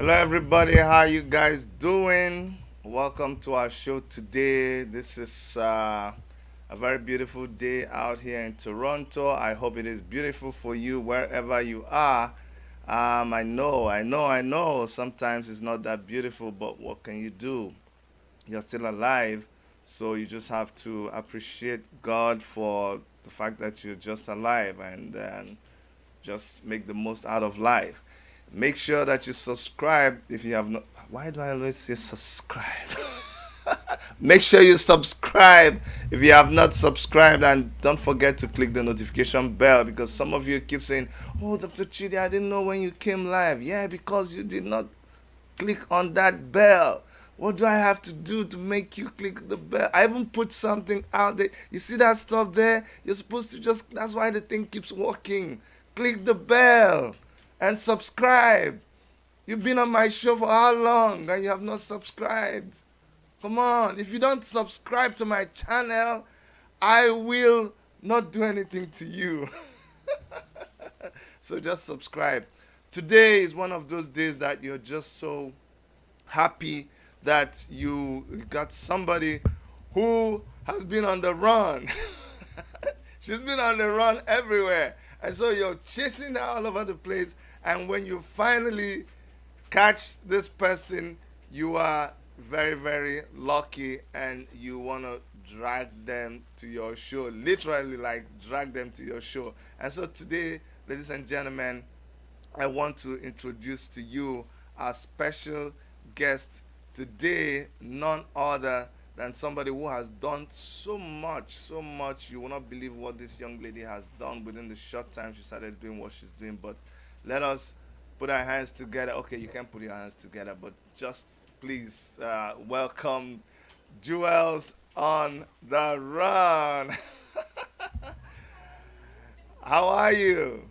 Hello, everybody. How you guys doing? Welcome to our show today. This is a very beautiful day out here in Toronto. I hope it is beautiful for you wherever you are. I know. Sometimes it's not that beautiful, but what can you do? You're still alive, so you just have to appreciate God for the fact that you're just alive and just make the most out of life. Make sure that you subscribe if you have not. Why do I always say subscribe? Make sure you subscribe if you have not subscribed, and don't forget to click the notification bell because some of you keep saying, "Oh, Dr. Chidi, I didn't know when you came live." Yeah, because you did not click on that bell. What do I have to do to make you click the bell? I even put something out there. You see that stuff there? You're supposed to just, that's why the thing keeps working. Click the bell and subscribe. You've been on my show for how long and you have not subscribed? Come on. If you don't subscribe to my channel, I will not do anything to you. So just subscribe. Today is one of those days that you're just so happy that you got somebody who has been on the run. She's been on the run everywhere. And so you're chasing her all over the place. And when you finally catch this person, you are very, very lucky and you want to drag them to your show. Literally, like drag them to your show. And so today, ladies and gentlemen, I want to introduce to you our special guest today, none other than somebody who has done so much, so much. You will not believe what this young lady has done within the short time she started doing what she's doing. But let us put our hands together. Okay, you can put your hands together, but just please welcome Jewels on the Run. How are you?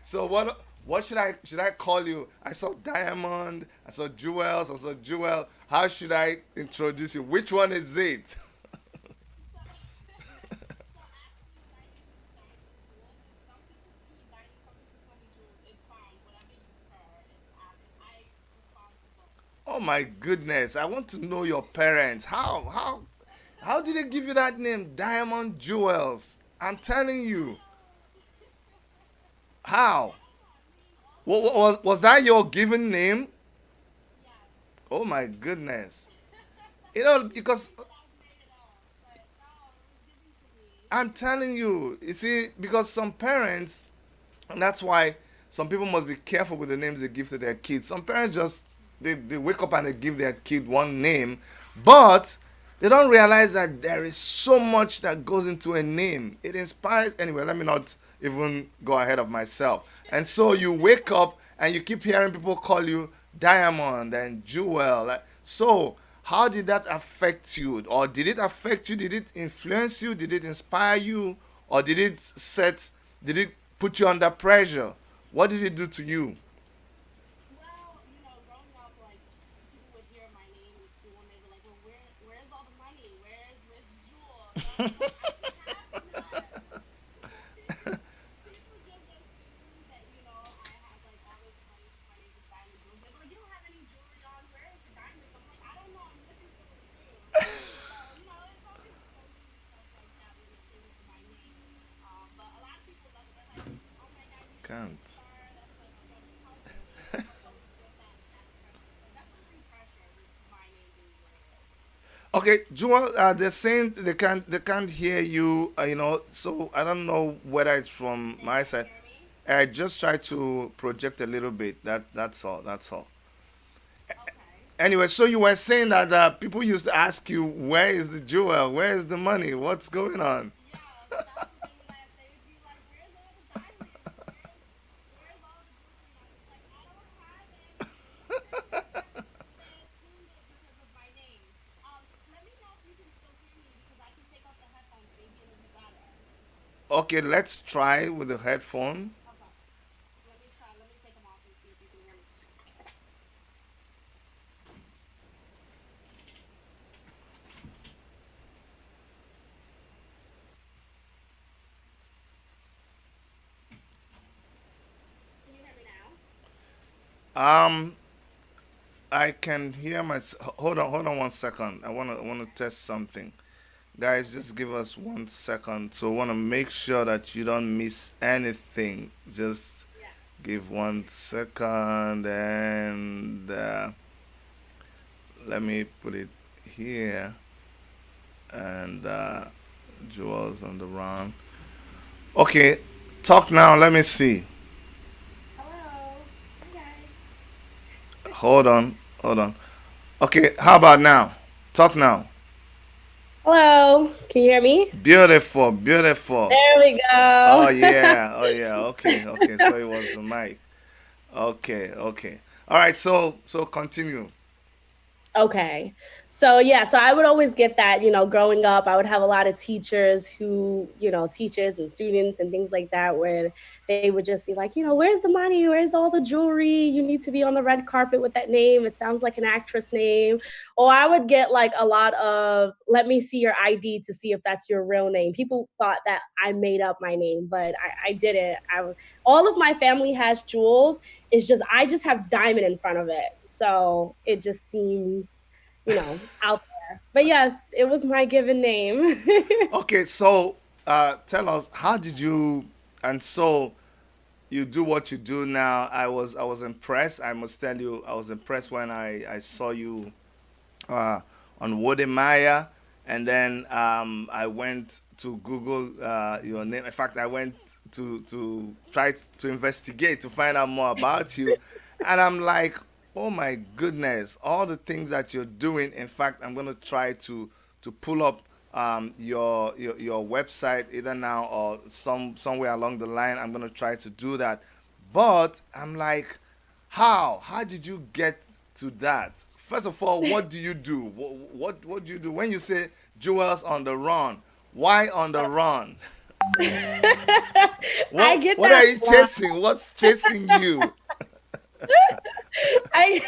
So what should I call you? I saw Diamond, I saw Jewels, I saw Jewel. How should I introduce you? Which one is it? Oh my goodness. I want to know your parents. How did they give you that name? Diamond Jewels. I'm telling you. How? Was that your given name? Oh my goodness. Because I'm telling you, you see, because some parents, and that's why some people must be careful with the names they give to their kids. Some parents just they wake up and they give their kid one name, but they don't realize that there is so much that goes into a name. It inspires anyway, let me not even go ahead of myself. And so you wake up and you keep hearing people call you Diamond and Jewel. So how did that affect you? Or did it affect you? Did it influence you? Did it inspire you? Or did it put you under pressure? What did it do to you? Can't. Okay, Jewel, they're saying they can't hear you. So I don't know whether it's from my side. I just try to project a little bit. That's all. That's all. Anyway, so you were saying that people used to ask you, "Where is the jewel? Where is the money? What's going on?" Okay, let's try with the headphone. Um, I can hear my. Hold on 1 second. I wanna test something, guys. Just give us 1 second. So, wanna make sure that you don't miss anything. Just give 1 second, and let me put it here. And Jewels on the run. Okay, talk now. Let me see. Hello. Hi, guys. Hold on, hold on. Okay, how about now? Talk now. Hello. Can you hear me? Beautiful, beautiful. There we Oh go. yeah, oh yeah. Okay, okay. So it was the mic. Okay, okay. All right. So continue. Okay. So yeah, so I would always get that, growing up, I would have a lot of teachers who, teachers and students and things like that, where they would just be like, where's the money? Where's all the jewelry? You need to be on the red carpet with that name. It sounds like an actress name. Or I would get like a lot of, let me see your ID to see if that's your real name. People thought that I made up my name, but I didn't. All of my family has jewels. It's just I just have diamond in front of it. So it just seems, out there. But yes, it was my given name. Okay, so tell us, how did you, and so you do what you do now. I was impressed. I must tell you, I was impressed when I saw you uh, on Wodemaya, and then I went to Google your name. In fact, I went to try to investigate to find out more about you, and I'm like, oh my goodness, all the things that you're doing. In fact, I'm gonna try to pull up your website either now or somewhere along the line. I'm gonna try to do that, but I'm like, how did you get to that? First of all, what do you do? What do you do when you say jewels on the run? Why on the run? I get What that are you a lot. chasing? What's chasing you? I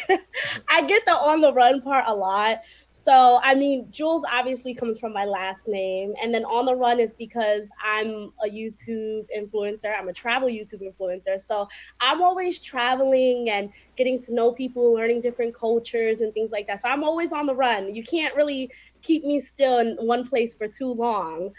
I get the on the run part a lot. So I mean, Jules obviously comes from my last name, and then on the run is because I'm a YouTube influencer. I'm a travel YouTube influencer. So I'm always traveling and getting to know people, learning different cultures and things like that. So I'm always on the run. You can't really keep me still in one place for too long.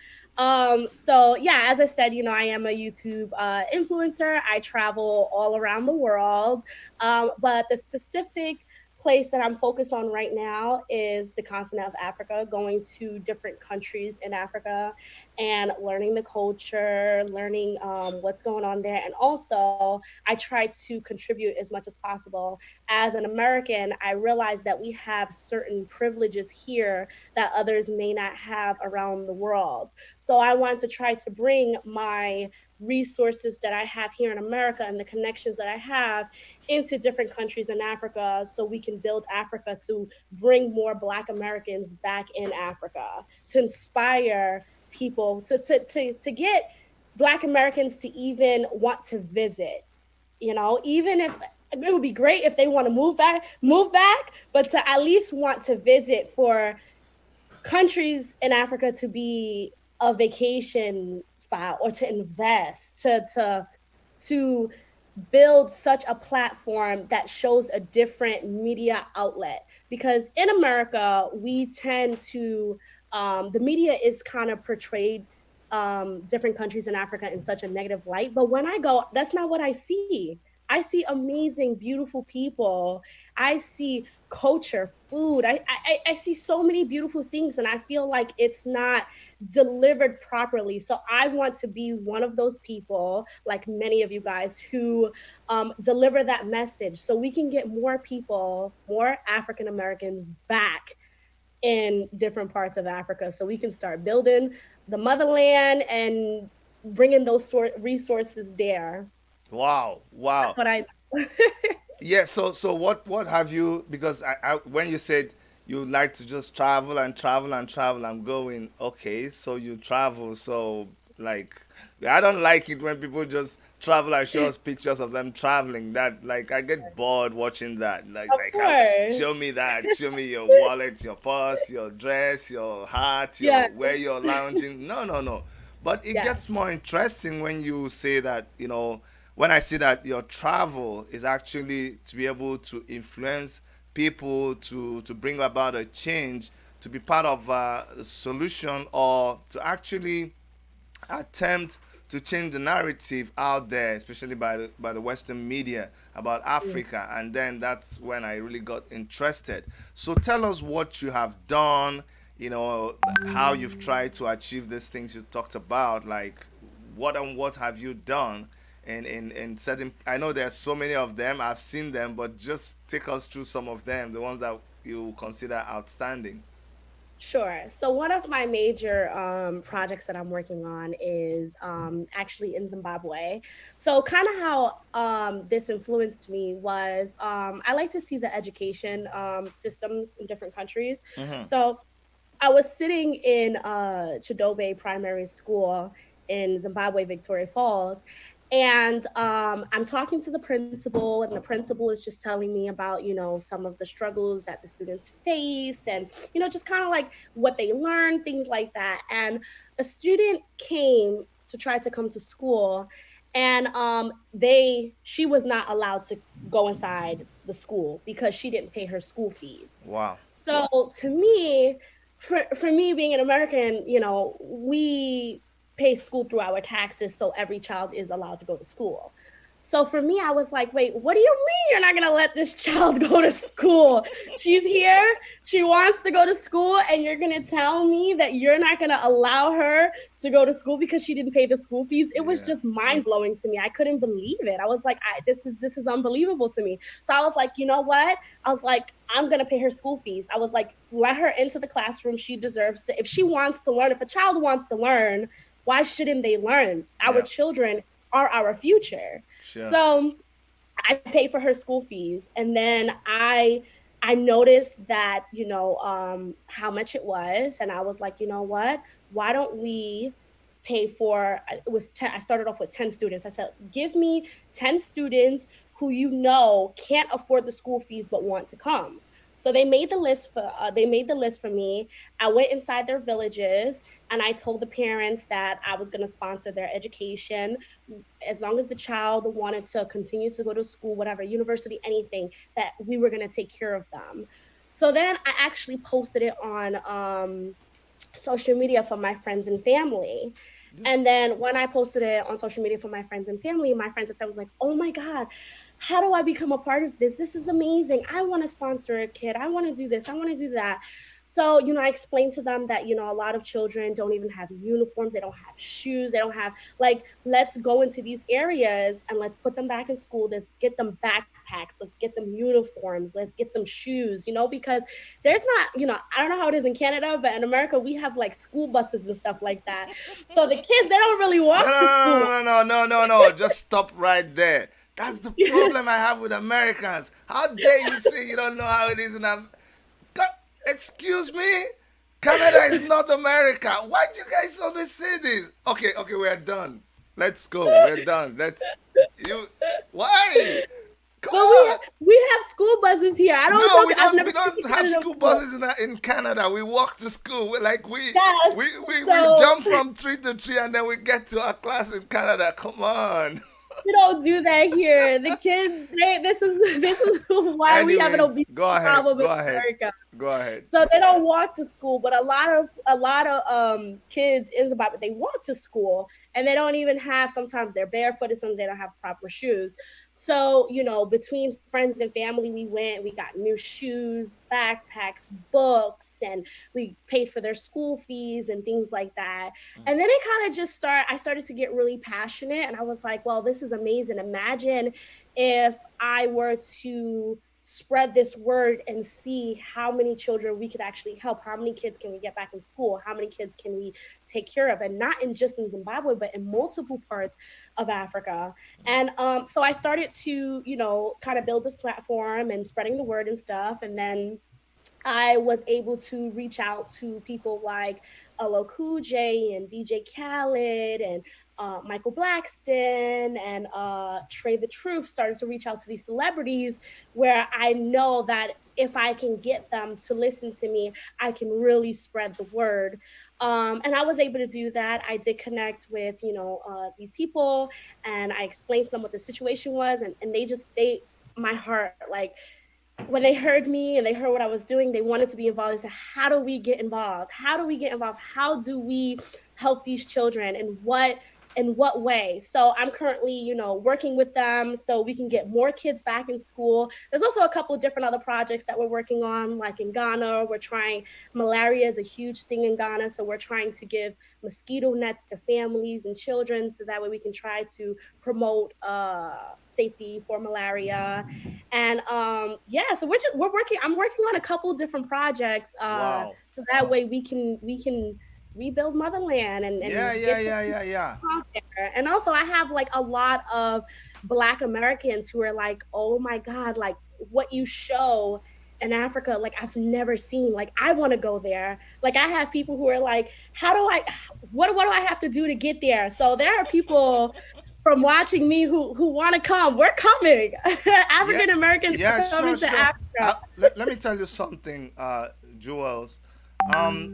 So yeah, as I said, I am a YouTube influencer. I travel all around the world. But the specific place that I'm focused on right now is the continent of Africa, going to different countries in Africa and learning the culture, learning what's going on there. And also, I try to contribute as much as possible. As an American, I realize that we have certain privileges here that others may not have around the world. So I want to try to bring my resources that I have here in America and the connections that I have into different countries in Africa so we can build Africa to bring more Black Americans back in Africa, to inspire people, to get Black Americans to even want to visit. Even if it would be great if they want to move back, but to at least want to visit for countries in Africa to be a vacation spot or to invest, to build such a platform that shows a different media outlet. Because in America, we tend to, the media is kind of portrayed different countries in Africa in such a negative light. But when I go, that's not what I see. I see amazing, beautiful people. I see culture, food. I see so many beautiful things, and I feel like it's not delivered properly. So I want to be one of those people, like many of you guys, who deliver that message so we can get more people, more African Americans back in different parts of Africa so we can start building the motherland and bringing those resources there. Wow, That's wow. what I Yeah, so what have you, because when you said you like to just travel and travel and travel, I'm going, okay, so you travel, so like I don't like it when people just travel and show us pictures of them traveling. That, like, I get bored watching that. Of How, course. show me that, show me your wallet, your purse, your dress, your hat, Yeah, your where you're lounging. No, no, no. But it yeah. gets more interesting when you say that, when I see that your travel is actually to be able to influence people to bring about a change, to be part of the solution, or to actually attempt to change the narrative out there, especially by the Western media about Mm. Africa, and then that's when I really got interested. So tell us what you have done. You know, how you've tried to achieve these things you talked about. Like, what and what have you done? In certain, I know there's so many of them. I've seen them, but just take us through some of them, the ones that you consider outstanding. Sure. So one of my major projects that I'm working on is actually in Zimbabwe. So kind of how this influenced me was I like to see the education systems in different countries. Mm-hmm. So I was sitting in Chidobe Primary School in Zimbabwe, Victoria Falls, and I'm talking to the principal, and the principal is just telling me about, some of the struggles that the students face, and just kind of like what they learn, things like that. And a student came to try to come to school, and she was not allowed to go inside the school because she didn't pay her school fees. Wow. So to me, for me being an American, we pay school through our taxes, so every child is allowed to go to school. So for me, I was like, wait, what do you mean you're not gonna let this child go to school? She's here, she wants to go to school, and you're gonna tell me that you're not gonna allow her to go to school because she didn't pay the school fees? It was Yeah. just mind blowing to me. I couldn't believe it. I was like, this is unbelievable to me. So I was like, you know what? I was like, I'm gonna pay her school fees. I was like, let her into the classroom. She deserves to. If she wants to learn, if a child wants to learn, why shouldn't they learn? Our Yeah. children are our future. Sure. So I paid for her school fees, and then I noticed that, how much it was, and I was like, you know what? Why don't we pay for it was 10, I started off with 10 students. I said, give me 10 students who can't afford the school fees but want to come. So they made the list for me. I went inside their villages, and I told the parents that I was going to sponsor their education as long as the child wanted to continue to go to school, whatever, university, anything, that we were going to take care of them. So then I actually posted it on social media for my friends and family. And then when I posted it on social media for my friends and family was like, oh my God, how do I become a part of this? This is amazing. I want to sponsor a kid. I want to do this. I want to do that. So, I explained to them that, a lot of children don't even have uniforms. They don't have shoes. They don't have, like, let's go into these areas and let's put them back in school. Let's get them backpacks. Let's get them uniforms. Let's get them shoes, because there's not, I don't know how it is in Canada, but in America, we have like school buses and stuff like that. So the kids, they don't really No, walk to school. no, no, no, no, no, no, no. Just stop right there. That's the problem I have with Americans. How dare you say you don't know how it is in Excuse me? Canada is not America. Why do you guys always say this? Okay, okay, we're done. Let's go. We're done. Let's you why? Come But on. we have school buses here. I don't No, talk. I've never we been don't to have Canada school before. buses in Canada. We walk to school. We like Yes. we So jump from tree to tree and then we get to our class in Canada. Come on. we don't do that here. The kids, this is why we have an Anyways, obesity go ahead. problem Go in ahead. America. Go ahead. So they don't walk to school, but a lot of kids in Zimbabwe, they walk to school, and they don't even have, sometimes they're barefooted, sometimes they don't have proper shoes. So, between friends and family, we got new shoes, backpacks, books, and we paid for their school fees and things like that. And then I started to get really passionate, and I was like, well, this is amazing. Imagine if I were to spread this word and see how many children we could actually help. How many kids can we get back in school? How many kids can we take care of? And not in just in Zimbabwe, but in multiple parts of Africa. And so I started to, kind of build this platform and spreading the word and stuff. And then I was able to reach out to people like LL Cool J and DJ Khaled and Michael Blackston and Trey the Truth. Started to reach out to these celebrities where I know that if I can get them to listen to me, I can really spread the word. And I was able to do that. I did connect with, these people, and I explained to them what the situation was, and my heart, like, when they heard me and they heard what I was doing, they wanted to be involved. They said, "How do we get involved? How do we get involved? How do we help these children? And what way?" So I'm currently, working with them so we can get more kids back in school. There's also a couple of different other projects that we're working on, like in Ghana. We're trying Malaria is a huge thing in Ghana, so we're trying to give mosquito nets to families and children so that way we can try to promote safety for malaria. And yeah, so we're working. I'm working on a couple different projects, Wow. so that way we can rebuild motherland Yeah, and yeah, get to yeah, yeah, yeah. out there. And also, I have like a lot of Black Americans who are like, "Oh my God, like what you show in Africa, like I've never seen. Like I want to go there." Like I have people who are like, "How do I? What do I have to do to get there?" So there are people from watching me who want to come. We're coming. Yeah, African Americans yeah, are sure, coming to sure. Africa. Let me tell you something, Jules.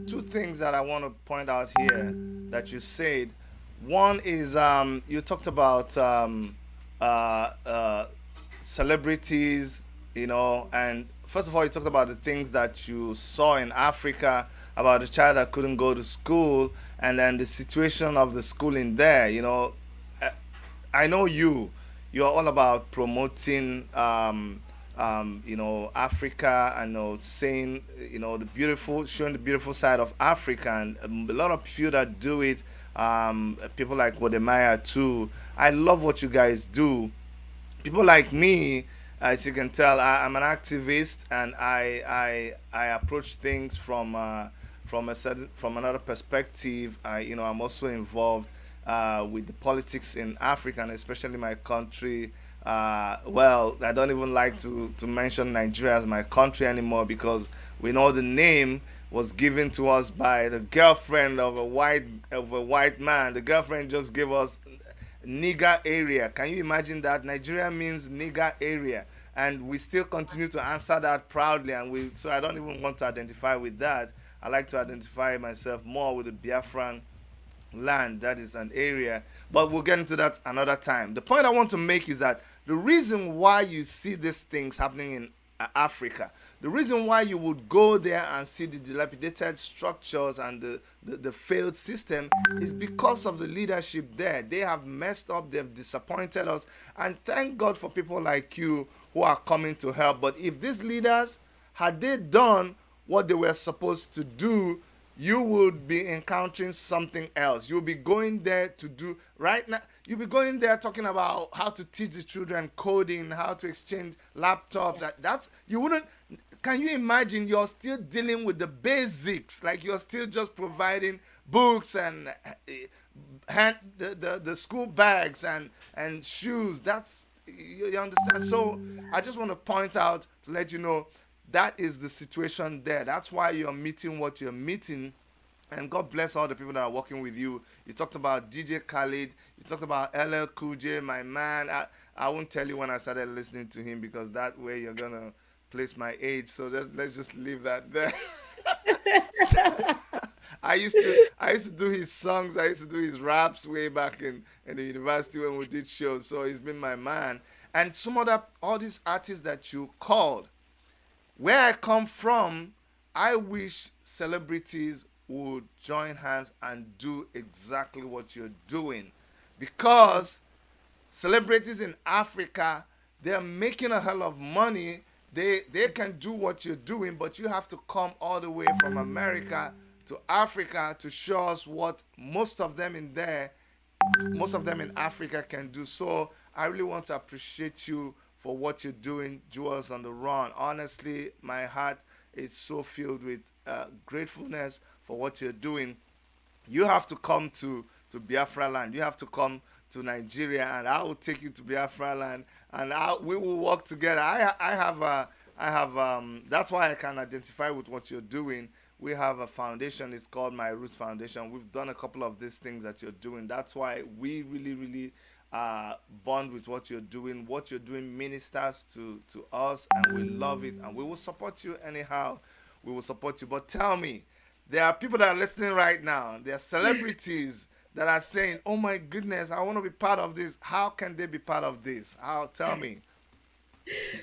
Two things that I want to point out here that you said. One is you talked about uh, uh, celebrities, and first of all, you talked about the things that you saw in Africa about the child that couldn't go to school, and then the situation of the schooling there. Uh, I know you. You're all about promoting, Africa, and saying, showing the beautiful side of Africa, and a lot of people that do it. People like Wodemaya too. I love what you guys do. People like me, as you can tell, I'm an activist, and I approach things from another perspective. I'm also involved with the politics in Africa, and especially my country. Well, I don't even like to mention Nigeria as my country anymore, because we know the name was given to us by the girlfriend of a white man. The girlfriend just gave us nigger area. Can you imagine that? Nigeria means nigger area, and we still continue to answer that proudly. And so I don't even want to identify with that. I like to identify myself more with the Biafran land. That is an area, but we'll get into that another time. The point I want to make is that the reason why you see these things happening in Africa, the reason why you would go there and see the dilapidated structures and the failed system, is because of the leadership there. They have messed up, they've disappointed us, and thank God for people like you who are coming to help. But if these leaders had they done what they were supposed to do, you would be encountering something else. You'll be going there to do right now. You'll be going there talking about how to teach the children coding, how to exchange laptops. That's you wouldn't. Can you imagine? You're still dealing with the basics. Like you're still just providing books and the school bags and shoes. You understand. So I just want to point out to let you know that is the situation there. That's why you're meeting what you're meeting. And God bless all the people that are working with you. You talked about DJ Khalid. You talked about LL Cool J, my man. I won't tell you when I started listening to him, because that way you're gonna place my age. So let's just leave that there. I used to do his songs. I used to do his raps way back in the university when we did shows. So he's been my man. And some other all these artists that you called, where I come from, I wish celebrities would join hands and do exactly what you're doing, because celebrities in Africa, they're making a hell of money. They can do what you're doing, but you have to come all the way from America to Africa to show us what most of them in Africa can do. So I really want to appreciate you for what you're doing, Jewels on the Run. Honestly, my heart is so filled with gratefulness for what you're doing. You have to come to Biafra land. You have to come to Nigeria, and I will take you to Biafra land, and we will work together. That's why I can identify with what you're doing. We have a foundation. It's called My Roots Foundation. We've done a couple of these things that you're doing. That's why we really, really bond with what you're doing. What you're doing ministers to us, and we love it, and we will support you anyhow. We will support you. But tell me, There are people that are listening right now. There are celebrities that are saying, "Oh my goodness, I want to be part of this." How can they be part of this? How? Tell me.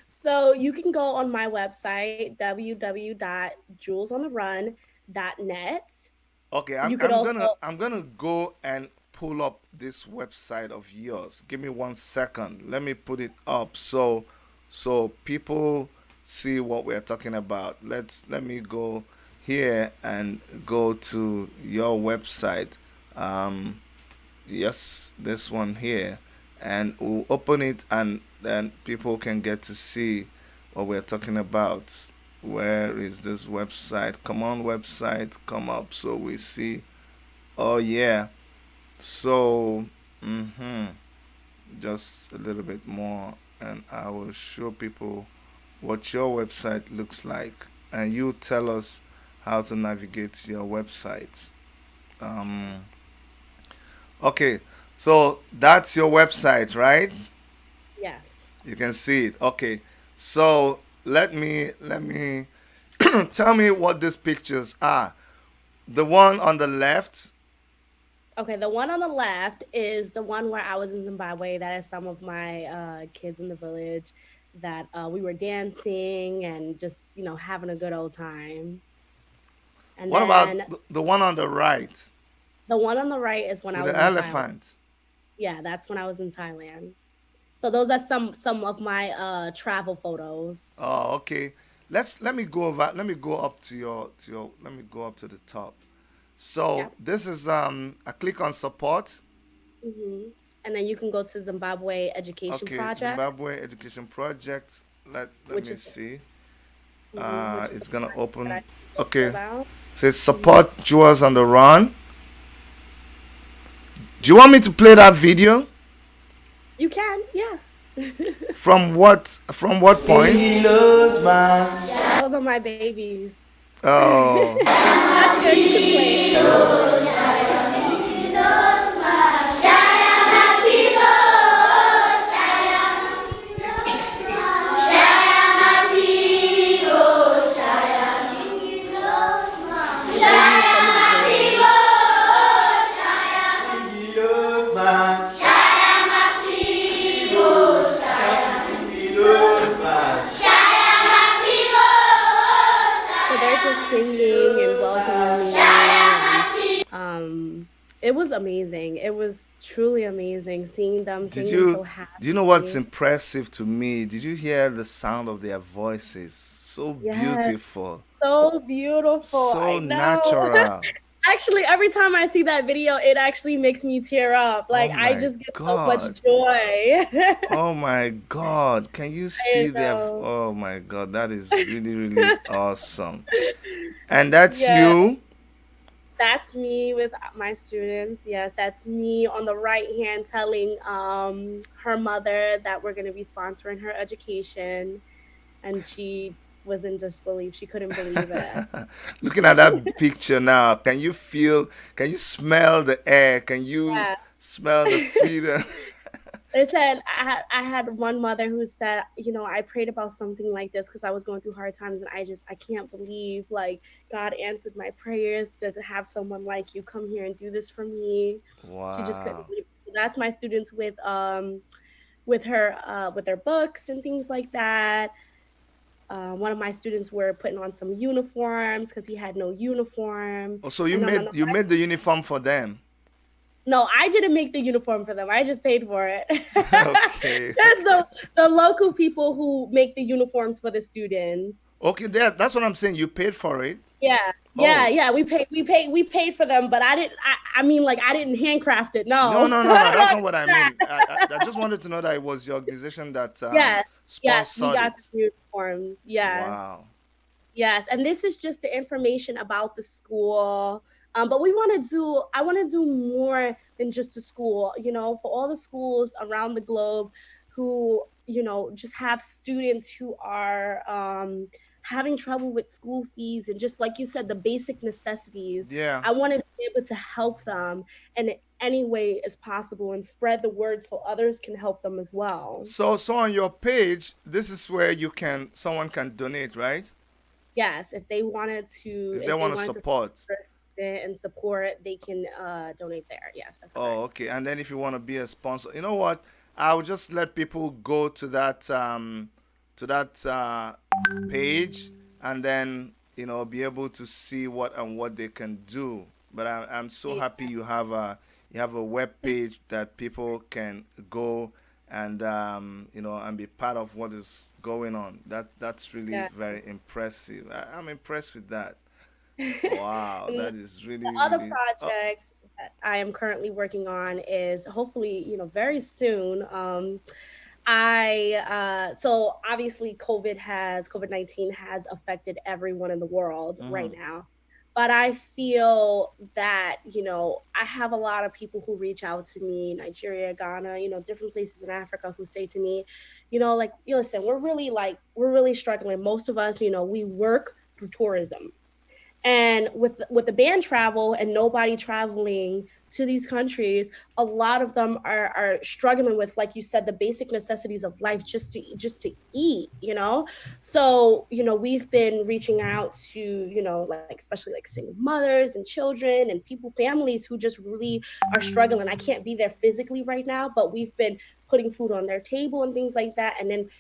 So you can go on my website, www.julesontheRun.net. Okay, I'm, You could I'm also, gonna I'm gonna go and pull up this website of yours. Give me 1 second. Let me put it up so people see what we're talking about. Let me go here and go to your website. Um, yes, this one here, and we'll open it, and then people can get to see what we're talking about. Where is this website? Come on, website, come up so we see. Oh yeah. So, just a little bit more, and I will show people what your website looks like, and you tell us how to navigate your website. Um, okay, so that's your website, right? yes. You can see it. Okay, so let me tell me what these pictures are. The one on the left. Okay, the one on the left is the one where I was in Zimbabwe. That is some of my kids in the village that we were dancing and just, having a good old time. And What about then the one on the right the one on the right is when I with the was in Thailand. elephant? Yeah, that's when I was in Thailand. So those are some of my travel photos. Oh, okay. Let me go over. Let me go up to your. Let me go up to the top. Yeah. So this is I click on support. And then you can go to Zimbabwe Education Okay, Project, Zimbabwe Education Project. Let which me is see. which is the It's gonna project that I open. told you Okay, about. says hmm support Jewels on the Run. Do you want me to play that video? You can, yeah. From what? From what point? Those are my babies. Oh. That's good. You could play it. My babies from my village. So they're just singing and welcoming me, and it was amazing. It was truly amazing seeing them Did singing you so do you know what's happy. impressive to me? Did you hear the sound of their voices? So Yes, beautiful, so beautiful. so I know. natural. Actually, every time I see that video, it actually makes me tear up. Oh Like I my just get so much God. joy. Oh my God. Can you I see their know. oh my God, that is really, really awesome. And that's Yeah, you. that's me with my students. Yes, that's me on the right hand telling her mother that we're going to be sponsoring her education, and she was in disbelief. She couldn't believe it. Looking at that picture now, can you smell the air? Can you Yeah. smell the freedom? They said I had one mother who said, I prayed about something like this because I was going through hard times, and I can't believe like God answered my prayers to have someone like you come here and do this for me. She just couldn't Wow. believe it. That's my students with her with their books and things like that. One of my students were putting on some uniforms because he had no uniform. Oh, so And on another, you made the uniform for them. no, I didn't make the uniform for them. I just paid for it. Okay. There's the local people who make the uniforms for the students. Okay, that's what I'm saying. You paid for it. Yeah, yeah, Oh, yeah. We paid for them, but I didn't. I mean, like I didn't handcraft it. no, No, no, no, I no. don't know That's how not to what I do mean. I just wanted to know that it was your organization that that. Yes, we sponsored got it. the uniforms. Wow. Yes. Yes, and this is just the information about the school. But I want to do more than just a school, for all the schools around the globe who, just have students who are having trouble with school fees and just like you said, the basic necessities. Yeah. I want to be able to help them in any way as possible and spread the word so others can help them as well. So on your page, this is where someone can donate, right? Yes, if they wanted to, If they if they want to wanted to support. and support, they can donate there. Yes, that's Oh, correct. okay. And then if you want to be a sponsor, you know what? I'll just let people go to that page, and then be able to see what they can do. But I'm so Yeah, happy you have a web page that people can go and and be part of what is going on. That's really yeah. very impressive. I'm impressed with that. Wow, And that is the really other really. Oh, project that I am currently working on is hopefully, very soon. So obviously COVID-19 has affected everyone in the world right mhm, now. But I feel that, I have a lot of people who reach out to me, Nigeria, Ghana, different places in Africa who say to me, like, listen, we're really struggling. Most of us, we work through tourism, and with the ban travel and nobody traveling to these countries, a lot of them are struggling with, like you said, the basic necessities of life, just to eat, so we've been reaching out to, like especially like single mothers and children and people, families who just really are struggling. I can't be there physically right now, but we've been putting food on their table and things like that. And then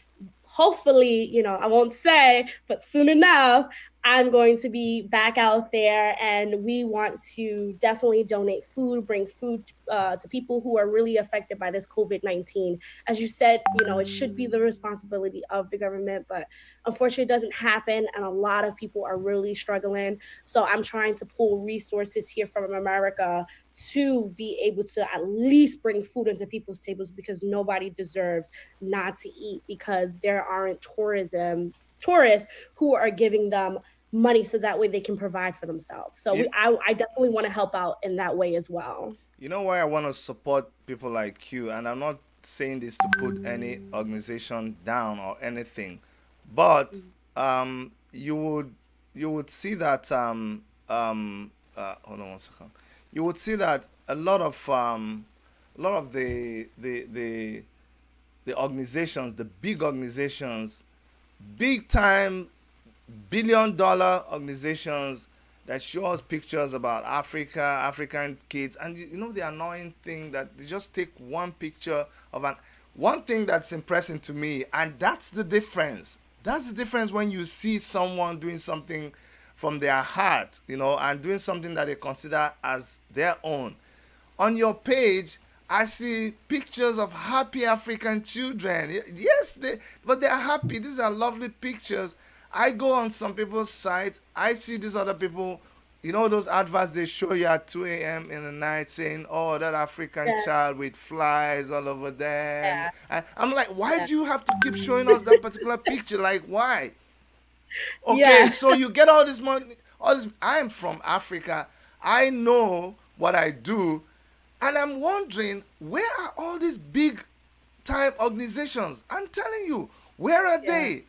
hopefully, I won't say, but soon enough, I'm going to be back out there, and we want to definitely donate food, bring food to people who are really affected by this COVID-19. As you said, it should be the responsibility of the government, but unfortunately, it doesn't happen, and a lot of people are really struggling. So I'm trying to pull resources here from America to be able to at least bring food into people's tables, because nobody deserves not to eat, because there aren't tourists who are giving them money so that way they can provide for themselves. So you, I definitely want to help out in that way as well. You know why I want to support people like you, and I'm not saying this to put any organization down or anything, but you would see that hold on one second. You would see that a lot of the organizations, the big organizations, big time billion-dollar organizations that show us pictures about Africa, African kids, and the annoying thing that they just take one picture of an one thing that's impressive to me, and that's the difference. That's the difference when you see someone doing something from their heart, and doing something that they consider as their own. On your page, I see pictures of happy African children. Yes, but they are happy. These are lovely pictures. I go on some people's site. I see these other people. Those adverts they show you at 2 a.m. in the night saying, "Oh, that African Yeah, child with flies all over them." yeah, And I'm like, why yeah, do you have to keep showing us that particular picture? Like, why? Okay, yeah, so you get all this money. All this. I am from Africa. I know what I do, and I'm wondering, where are all these big time organizations? I'm telling you, where are yeah, they?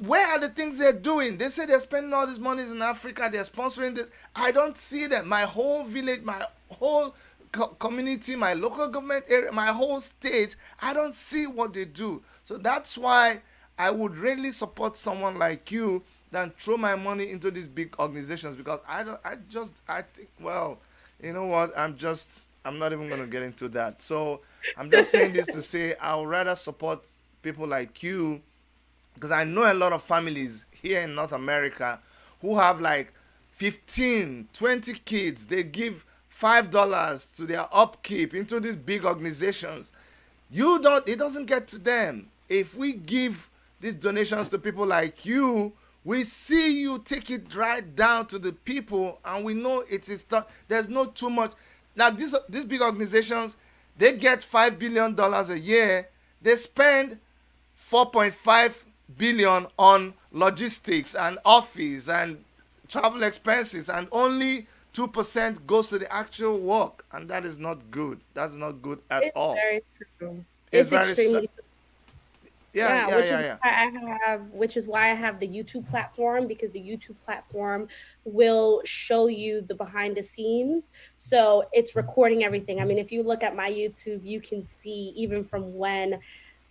Where are the things they're doing? They say they're spending all these monies in Africa. They're sponsoring this. I don't see them. My whole village, my whole community, my local government area, my whole state, I don't see what they do. So that's why I would really support someone like you than throw my money into these big organizations, because I think, well, you know what, I'm not even going to get into that. So I'm just saying this to say I would rather support people like you, because I know a lot of families here in North America who have like 15, 20 kids. They give $5 to their upkeep into these big organizations. It doesn't get to them. If we give these donations to people like you, we see you take it right down to the people, and we know it is there's not too much. Now these big organizations, they get $5 billion a year. They spend 4.5 billion on logistics and office and travel expenses, and only 2% goes to the actual work, and that is not good. That's not good at it's all. very true. It's It's very extremely, yeah, yeah, yeah, yeah, yeah. which is why I have the YouTube platform, because the YouTube platform will show you the behind the scenes. So it's recording everything. I mean, if you look at my YouTube, you can see even from when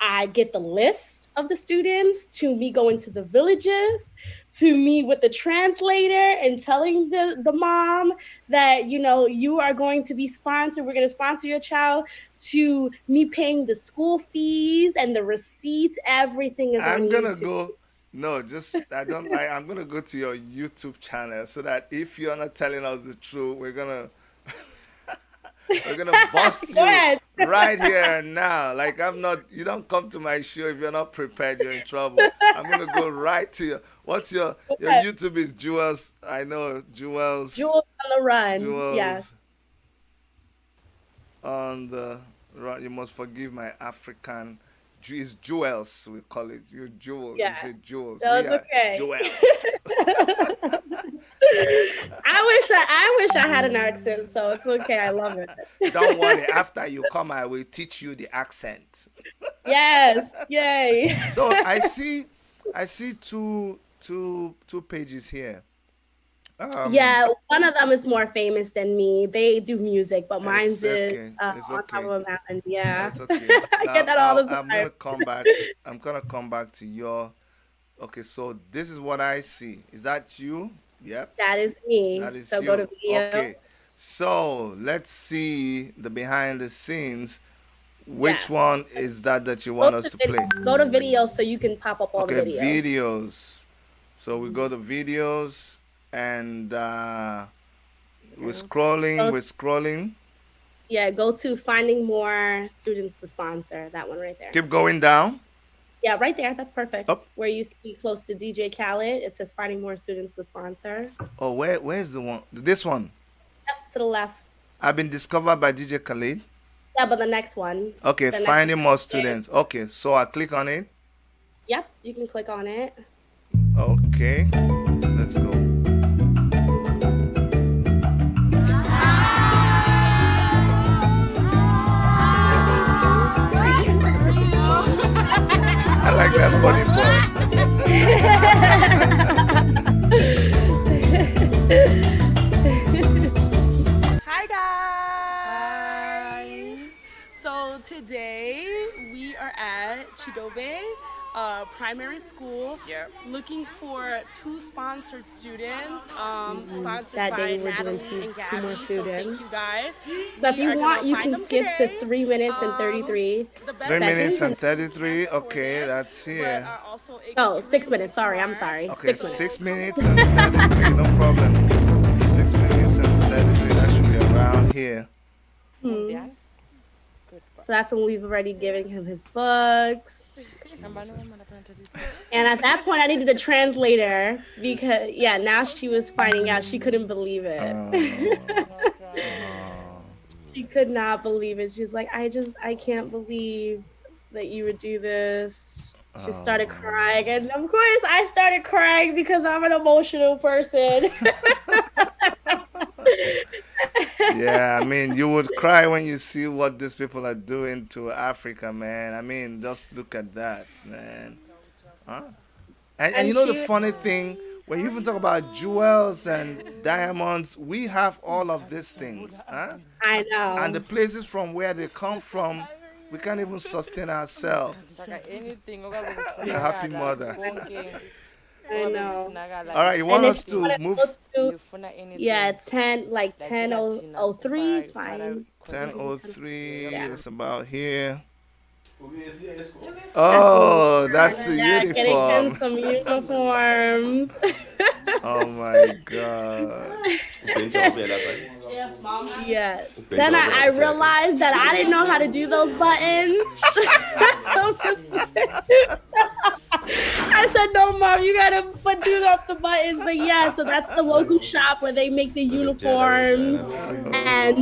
I get the list of the students, to me going to the villages, to me with the translator and telling the mom that, you are going to be sponsored, we're going to sponsor your child, to me paying the school fees and the receipts, everything is on I'm gonna YouTube. go. No, just I don't. I'm gonna go to your YouTube channel so that if you're not telling us the truth, we're gonna bust Go you ahead. right here and now. Like I'm not. You don't come to my show if you're not prepared. You're in trouble. I'm gonna go right to you. What's your YouTube is Jewels. I know Jewels. Jules on the run. Yes. Jewels on the right. You must forgive my African. It's jewels we call it. You're jewels. You Yeah. say jewels. That We was are okay. jewels. I wish I had an accent, so it's okay. I love it. Don't worry. After you come, I will teach you the accent. Yes. Yay. So I see two pages here. Um, Yeah, one of them is more famous than me. They do music, but it's mine's is okay. It's on top okay. of a mountain. Yeah. It's okay. I get Now that all the I'm time. gonna come back. I'm gonna come back to your. Okay, so this is what I see. Is that you? Yep, That is me. that is So go to you. video. Okay. So let's see the behind the scenes. Which Yes. one is that you Go want us to to video, play? go to video so you can pop up all the Okay, videos. videos. So we go to videos and we're Yeah. scrolling, Go, we're scrolling. yeah, go to finding more students to sponsor. That one right there. Keep going down. Yeah, right there. That's perfect. Up. Where you see close to DJ Khaled, it says finding more students to sponsor. Oh, where's the one? This one. Yep, to the left. I've been discovered by DJ Khalid. Yeah, but the next one. Okay, The next one. finding more There. students. Okay, so I click on it. Yep, you can click on it. Okay, let's go. I like that funny Hi guys! So today we are at Chidobe Primary School looking for two sponsored students, sponsored That by day we were doing Natalie and two more Gabby. So thank you students. guys. So if We you are want, gonna you find can them skip to today. 3 minutes and 33 The best 3 minutes seconds. and 33. Okay, that's but here. are also Oh, 6 extremely minutes. Sorry, I'm smart. sorry. Okay, 6 minutes. 6 minutes and 33. No problem. 6 minutes and 33. That should be around here. Hmm. So that's when we've already given him his books. And at that point, I needed a translator because, yeah, now she was finding out. She couldn't believe it. She could not believe it. She's like, I can't believe that you would do this. She started crying. And of course, I started crying because I'm an emotional person. Yeah, I mean, you would cry when you see what these people are doing to Africa, man. I mean, just look at that, man. Huh? And you And know the she, funny thing, when you even talk about jewels and diamonds, we have all of these things, huh? I And the know. places from where they come from, we can't even sustain ourselves. A happy mother. I know. All right, you And want if us you to want move to go to, yeah, 10, like 10:03 is fine. 10:03? Yeah. It's about here. That's when we Oh, that's start. the Yeah, getting him uniform. some uniforms. Oh my God. Yeah. Then I realized that I didn't know how to do those buttons. I said, no, mom, you gotta do up the buttons. But yeah, so that's the local shop where they make the uniforms. And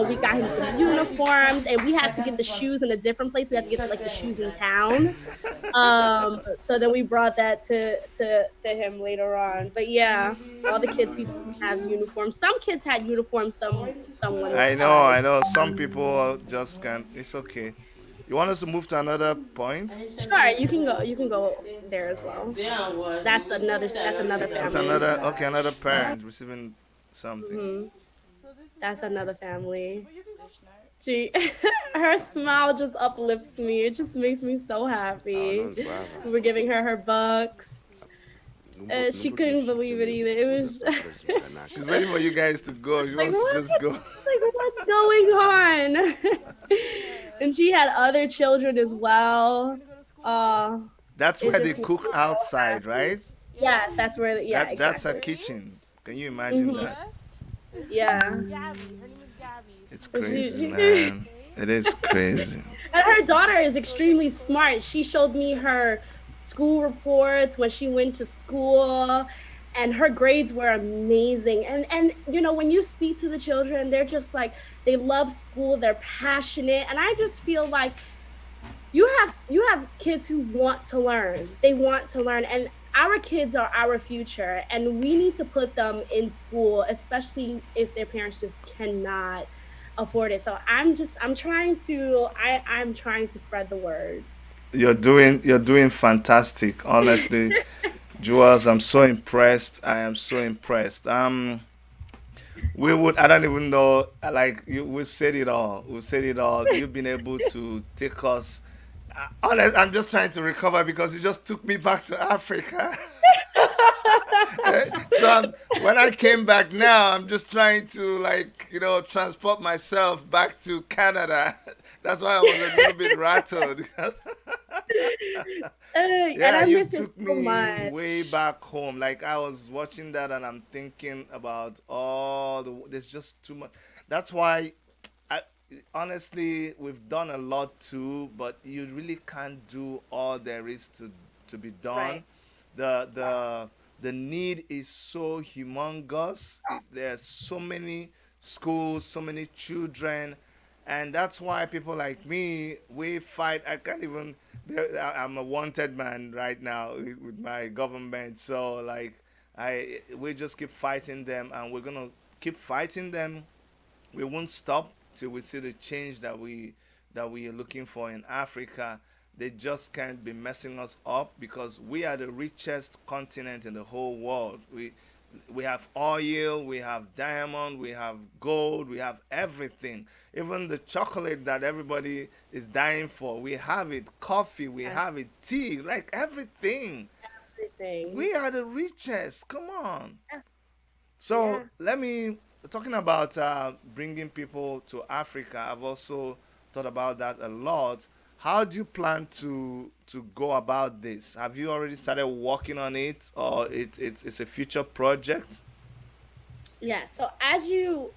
we got him some uniforms, and we had to get the shoes in a different place. We had to get like the shoes in town. So then we brought that to him later on. But yeah, all the kids who didn't have uniforms. Some kids had uniforms. Someone. I know. Some people just can't. It's okay. You want us to move to another point? Sure, you can go. You can go there as well. That's another That's family. another parent receiving something. hmm That's another family. She, her smile just uplifts me. It just makes me so Ah, happy. non sbava. We were giving her her books. Non She pot me couldn't shifte believe it me. either. It Usa was sempre She's zimkanaka. waiting for you guys to go. She like wants to what? just go. Like what's going on? And she had other children as well. Uh, That's it where they just makes me cook so outside, happy. right? Yeah, that's where. Yeah, That's her exactly. kitchen. Can you imagine Hmm. that? Yes. This Yeah. is Gabby. Her name is Gabby. It's She's really crazy, She, man. It is crazy. and her daughter is extremely smart. She showed me her school reports when she went to school, and her grades were amazing. And when you speak to the children, they're just like they love school, they're passionate, and I just feel like you have kids who want to learn. They want to learn, and our kids are our future, and we need to put them in school, especially if their parents just cannot afford it. So I'm trying to spread the word. You're doing fantastic. Honestly, Jules, I'm so impressed. I am so impressed. We would. I don't even know. Like you, we've said it all. We've said it all. You've been able to take us. Honest, I'm just trying to recover because you just took me back to Africa. When I came back now, I'm just trying to transport myself back to Canada. That's why I was a little bit rattled. And Yeah, I you miss it took so me way much. back home. Like I was watching that and I'm thinking about there's just too much. That's why I honestly we've done a lot too, but you really can't do all there is to be Right. done. The need is so humongous. There's so many schools, so many children, and that's why people like me we fight. I can't even. I'm a wanted man right now with my government. So like we just keep fighting them, and we're gonna keep fighting them. We won't stop till we see the change that we are looking for in Africa. They just can't be messing us up because we are the richest continent in the whole world. We have oil, we have diamond, we have gold, we have everything. Even the chocolate that everybody is dying for, we have it. Coffee, we Yeah, have it. Tea, like everything. everything. We are the richest. Come on. Yeah. So Yeah. let me talking about bringing people to Africa. I've also thought about that a lot. How do you plan to go about this? Have you already started working on it, or it's a future project? Yeah. So as you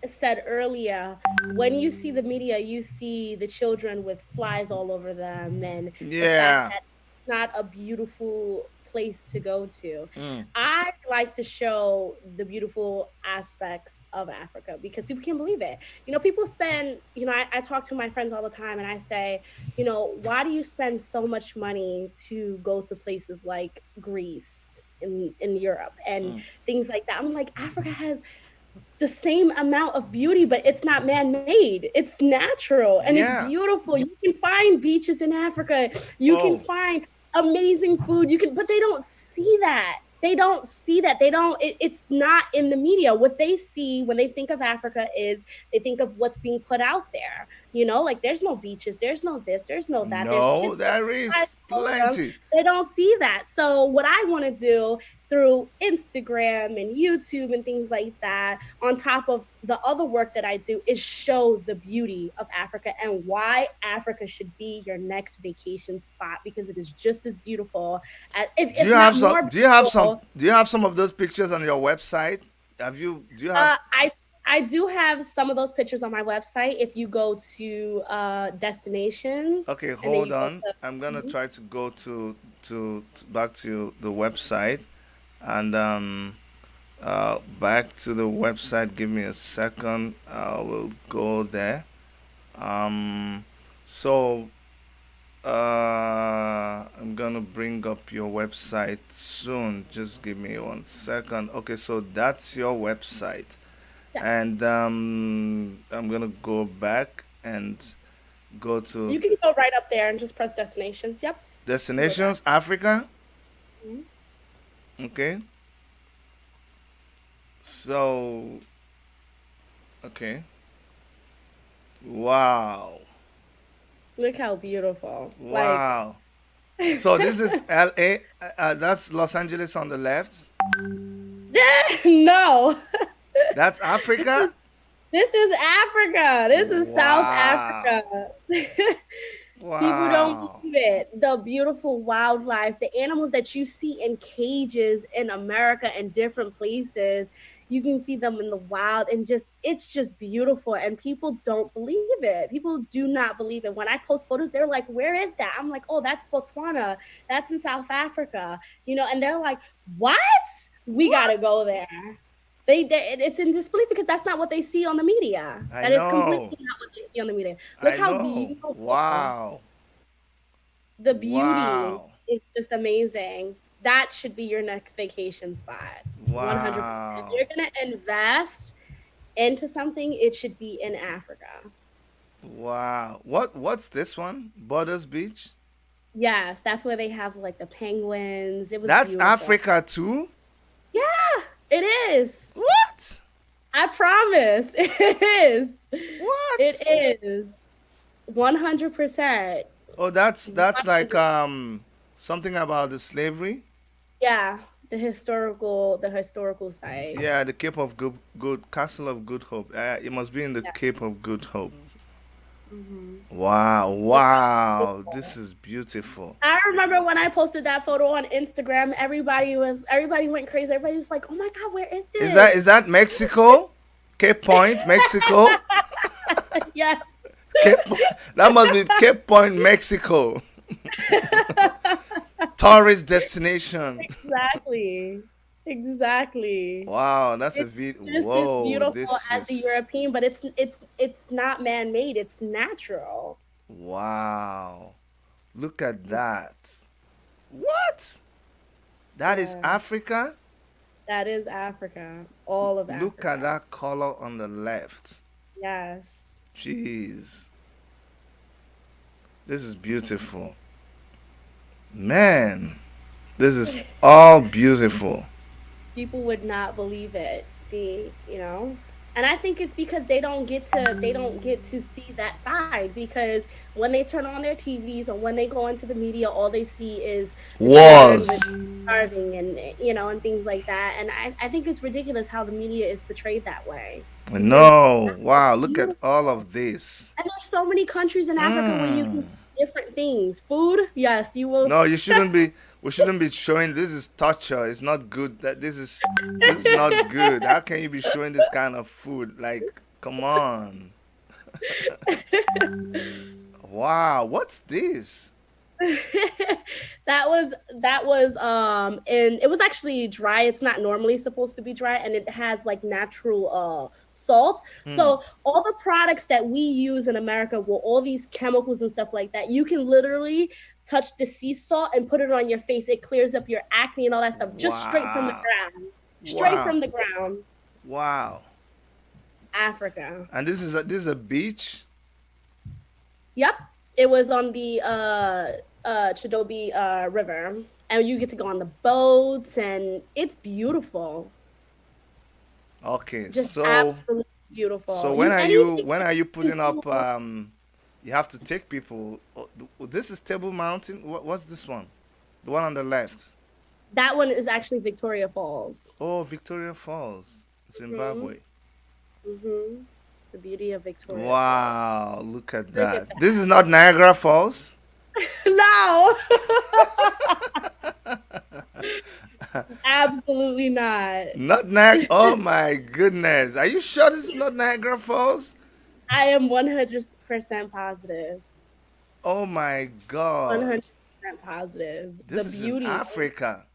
said earlier, when you see the media, you see the children with flies all over them and the fact Yeah. that it's not a beautiful place to go to. Mm. I like to show the beautiful aspects of Africa because people can't believe it. People spend, I talk to my friends all the time and I say, why do you spend so much money to go to places like Greece in Europe and Mm. things like that? I'm like, Africa has the same amount of beauty, but it's not man-made. It's natural and it's Yeah. beautiful. You can find beaches in Africa. You can Oh, find amazing food. But they don't see that. They don't see that. They don't it's not in the media. What they see when they think of Africa is they think of what's being put out there. Like there's no beaches, there's no this, there's no that. There's no, kids there is plenty. they don't see that. So what I want to do through Instagram and YouTube and things like that, on top of the other work that I do, is show the beauty of Africa and why Africa should be your next vacation spot because it is just as beautiful, as, Do you if have not some? more Do you have some? beautiful. Do you have some of those pictures on your website? Have you? Do you have? I do have some of those pictures on my website. If you go to destinations Okay, and then hold you go on. to I'm gonna Mhm. try to go to back to the website and back to the website. Give me a second. I will go there. Um, so I'm gonna bring up your website soon. Just give me 1 second. Okay, so that's your website, yes, and I'm gonna go back and go to you can go right up there and just press destinations. Yep, you can go there. destinations Africa. Mhm. Okay, so okay, Wow. Look how beautiful. Like, Wow. So this is LA. That's Los Angeles on the left. no. That's Africa. This is Africa. This is South Wow. Africa. People don't Wow. believe it. The beautiful wildlife, the animals that you see in cages in America and different places, you can see them in the wild and just it's just beautiful. And people don't believe it. People do not believe it. When I post photos, they're like, "Where is that?" I'm like, "Oh, that's Botswana. That's in South Africa." And they're like, "What? We gotta What? go there." It's in disbelief because that's not what they see on the media. I That is know. completely not what they see on the media. Look I how know. beautiful Wow. the beauty Wow. is just amazing. That should be your next vacation spot. 100%. If Wow. you're going to invest into something, it should be in Africa. Wow. What's this one? Borders Beach? Yes, that's where they have like the penguins. It was That's beautiful. Africa too? Yeah, it is. What? I promise. It is. What? It is. 100%. Oh, that's like something about the slavery? Yeah, the historical site. Yeah, the Cape of Good Castle of Good Hope. It must be in the Yeah. Cape of Good Hope. Hmm. Wow, It's wow. This beautiful. is beautiful. I remember when I posted that photo on Instagram, everybody went crazy. Everybody was like, "Oh my God, where is Is that this?" is that Mexico? Cape Point, Mexico? Yes. Cape, that must be Cape Point, Mexico. Tourist destination. Exactly. Exactly. Wow, that's a It's video. just as Whoa, beautiful this as the is European, but it's not man-made. It's natural. wow. Look at that. What? That is Yeah, Africa? that is Africa. All of Look at Africa. that color on the left. Yes. Jeez. This is beautiful. Man, this is all beautiful. People would not believe it. And I think it's because they don't get to see that side because when they turn on their TVs or when they go into the media, all they see is the children with Was. starving and things like that. And I think it's ridiculous how the media is portrayed that way because No. it's Wow, look at all beautiful. of this. And there's so many countries in Africa where you can Mm. see different things. Food, yes, you will. No, you shouldn't be. We shouldn't be showing. This is torture. It's not good. This is not good. How can you be showing this kind of food? Like, come on. Wow, what's this? And it was actually dry. It's not normally supposed to be dry, and it has like natural salt. Hmm. So all the products that we use in America with all these chemicals and stuff like that, you can literally touch the sea salt and put it on your face. It clears up your acne and all that stuff just straight from the Wow. ground. Straight Wow. from the ground. Wow. Africa. And this is a beach. Yep. It was on the Chidobe River. And you get to go on the boats and it's beautiful. Okay. Just So absolutely so beautiful. when You are you anything when are you you putting do, up you have to take people. This is Table Mountain. What's this one? The one on the left. that one is actually Victoria Falls. Oh, Victoria Falls, Hmm. Zimbabwe. Hmm. The beauty of Victoria Falls. Wow, look at Look at that. This is not that. Niagara Falls. No. Absolutely not. Not Niagara. Oh my goodness. Are you sure this is not Niagara Falls? I am 100% positive. Oh my God. 100% positive. The This is in beauty. Africa.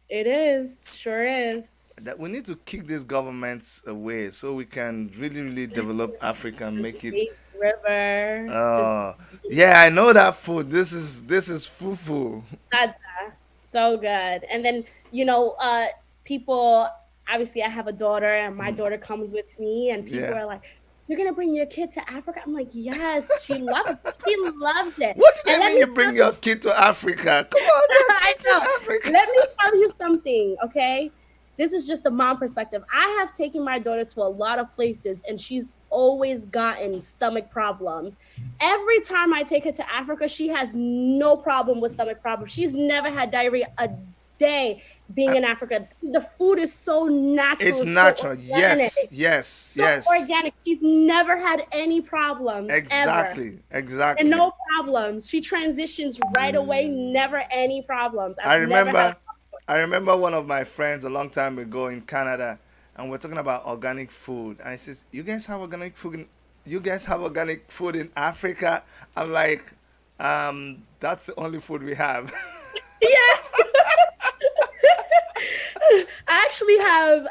It is. Sure is. That we need to kick these governments away so we can really, really develop Africa and The make it. Snake River. Just Uh, yeah, I know that food. This is fufu. that's so good. And then, people, obviously, I have a daughter, and my daughter comes with me, and people Yeah. are like, "You're going to bring your kid to Africa?" I'm like, "Yes, she loves it. She loves it." What do And you let mean me you tell bring your kid to Africa? Come on, there are I kids in know. Africa. Let me tell you something, okay? this is just the mom perspective. I have taken my daughter to a lot of places and she's always gotten stomach problems. Every time I take her to Africa, she has no problem with stomach problems. She's never had diarrhea a day being Uh, in Africa. The food is so natural, It's it's so natural. organic. Yes, yes, So yes. organic. She's never had any problems ever. Exactly, And exactly. no problems. She transitions right away, never any problems. I I've never had a remember, I remember one of my friends a long time ago in Canada, and we're talking about organic food. And he says, "You guys have organic food? You guys have organic food in Africa?" I'm like, "That's the only food we have." yes.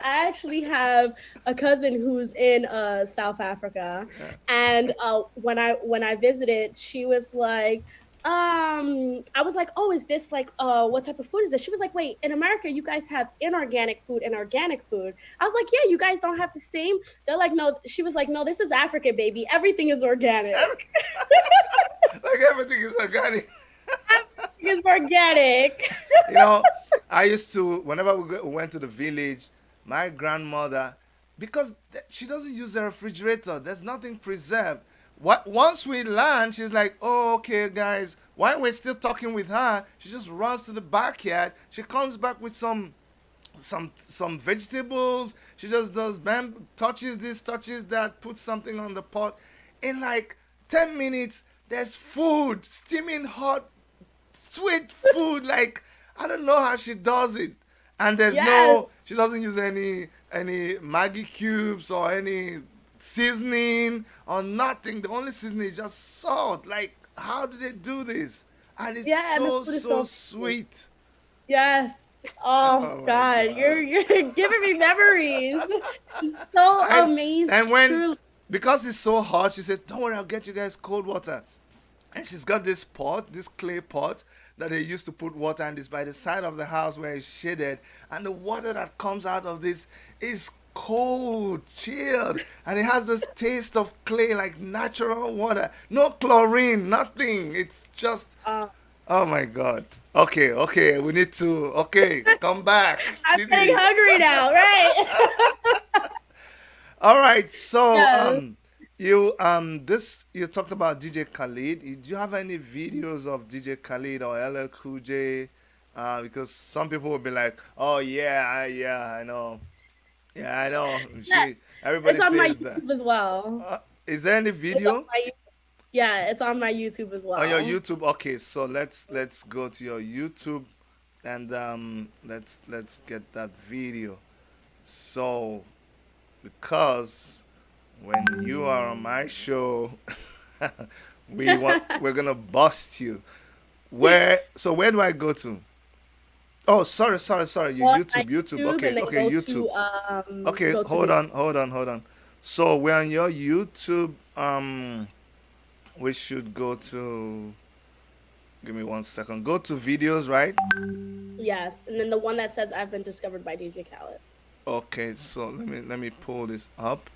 I actually have a cousin who's in South Africa, Yeah. and when I visited, she was like, I was like, oh, is this like what type of food is this? She was like, wait, in America you guys have inorganic food and organic food. I was like, yeah, you guys don't have the same. They're like, no. She was like, no, this is Africa, baby. Everything is Every- organic. like everything is organic. Everything is organic. You know, I used to, whenever we went to the village, my grandmother, because she doesn't use a refrigerator, there's nothing preserved. What once we land, she's like, "Oh, okay, guys." While we're still talking with her, she just runs to the backyard. She comes back with some vegetables. She just does bam, touches this, touches that, puts something on the pot. In like 10 minutes, there's food, steaming hot, sweet food. Like I don't know how she does it. And there's Yes. no, she doesn't use any Maggie cubes or any seasoning or nothing. The only seasoning is just salt. Like how do they do this? And it's Yeah, and the so food is so so sweet. sweet. Yes. Oh Oh my God, you're god. you're giving me memories. It's so And amazing, and when truly. because it's so hot, she says, "Don't worry, I'll get you guys cold water." And she's got this pot, this clay pot that they used to put water in. This by the side of the house where it's shaded, and the water that comes out of this is cold, chilled, and it has this taste of clay, like natural water. No chlorine, nothing. It's just, Uh, oh my god. Okay, okay, we need to. Okay, come back, I'm getting Chidi. hungry now, right? All right, so Yes. you talked about DJ Khalid. Do you have any videos of DJ Khalid or LL Cool J? Because some people will be like, "Oh yeah, I know, yeah, I know." Yeah, Everybody it's on my says that. YouTube as well. Is there any It's on video my yeah, it's on my YouTube as on your well. YouTube? Okay, so let's go to your YouTube and let's get that video. So because when you are on my show, we're gonna bust you. Where do I go to? Oh, sorry. You On my YouTube. YouTube, Okay, and then okay, YouTube. Okay, go to hold video. on, hold on. So we're on your YouTube. We should go to. Give me 1 second. Go to videos, right? Yes, and then the one that says I've been discovered by DJ Khaled. Okay, so let me pull this up.